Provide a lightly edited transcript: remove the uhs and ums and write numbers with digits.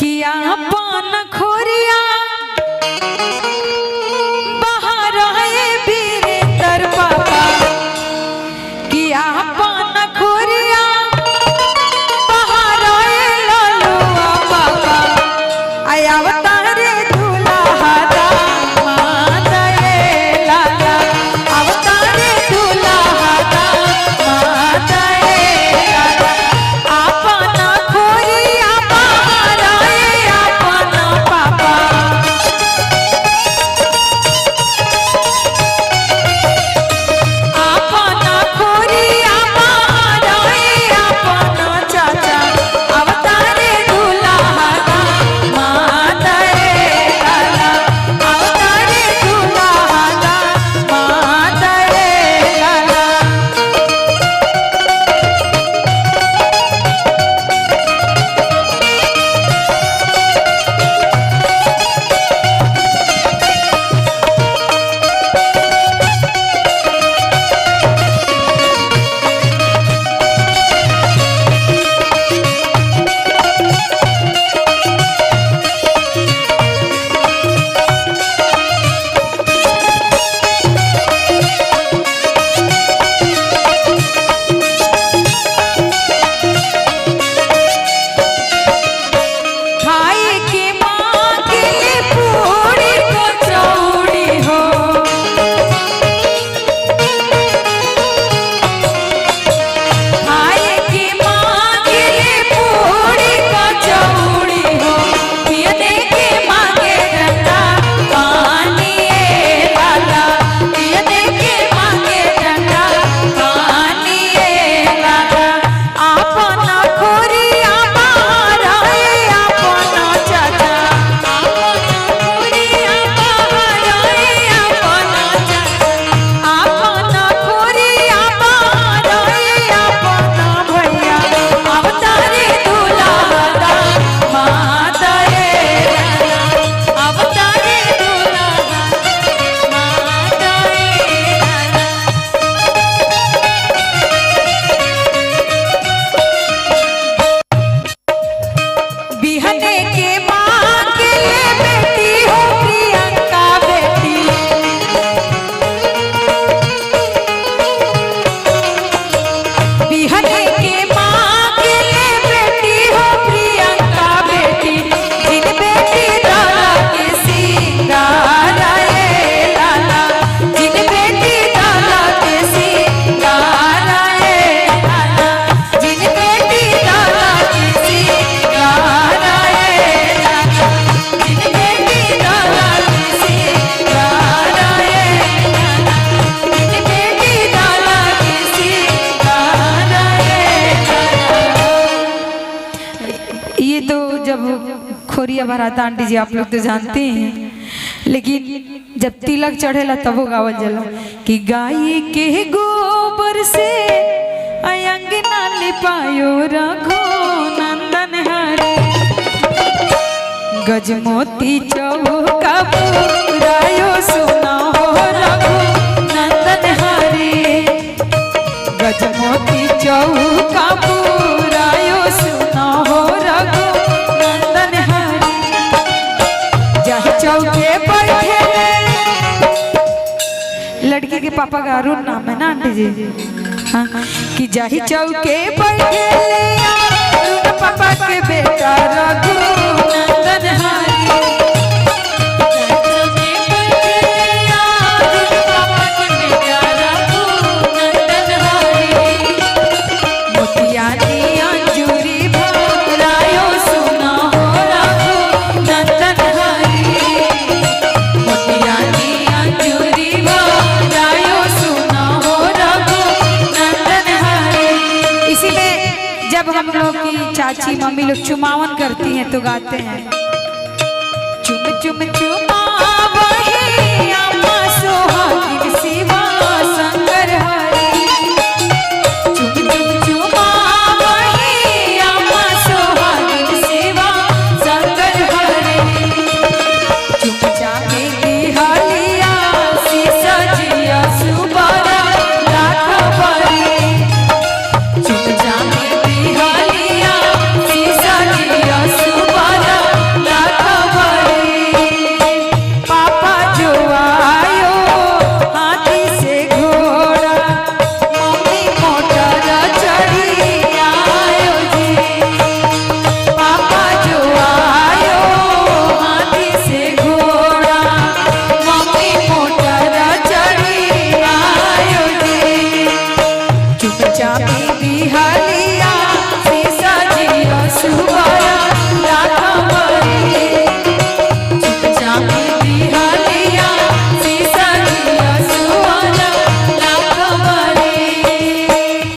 किया पान खोरिया बाहर है वीरेंद्र पापा किया पान खोरिया बाहर है ललुआ पापा आया अवतारे दूल्हा दामाद रे लाला अवतारे दूल्हा दामाद रे लाला आपन खोरिया बाहर है आपन पापा आपन खोरिया बाहर है आपन चाचा अवतारे दूल्हा दामाद रे लाला अवतारे दूल्हा दामाद रे लाला। खाए के मांगे पूरी कचौड़ी हो खाए के मांगे पूरी कचौड़ी हो पीने के मांगे ठंडा पानी वाला पीने के मांगे ठंडा पानी वाला आपन खोरिया बाहर है आपन चाचा आपन खोरिया बाहर है आपन चाचा आपन खोरिया बाहर है आपन भैया अवतारे दूल्हा दामाद रे लाला अवतारे दूल्हा दामाद रे लाला। बिहने के माँ के बेटी हो प्रियंका बेटी बिहने के माँ के बेटी हो प्रियंका बेटी जिन बेटी दादा के सिंगार रे लाला जिन बेटी दादा के सिंगार रे लाला जिन बेटी दादा के सिंगार रे लाला जिन बेटी दादा के सिंगार रे लाला जिन बेटी दादा के सिंगार रे लाला। ये तो जब खोरिया भराता आंटी जी आप लोग तो जानते हैं, लेकिन जब तिलक चढ़ेला तब वो गावल जाला कि गाय के गोबर से अंगना लिपायो रघु नंदन हरे गजमोती चौका पुरायो सुना हो रघु नंदन हरे गजमोती चौका पुरायो सुना हो रघु नंदन हरे जहाँ चौके बैठे लड़की के पापा का अरुण नाम है ना आंटी जी हाँ कि जही चौके बैठे अरुण पापा के बेटा रघु नंदन हरे जब हम लोग की चाची मम्मी लोग चुमावन करती हैं तो गाते हैं चुम चुम चुमा वही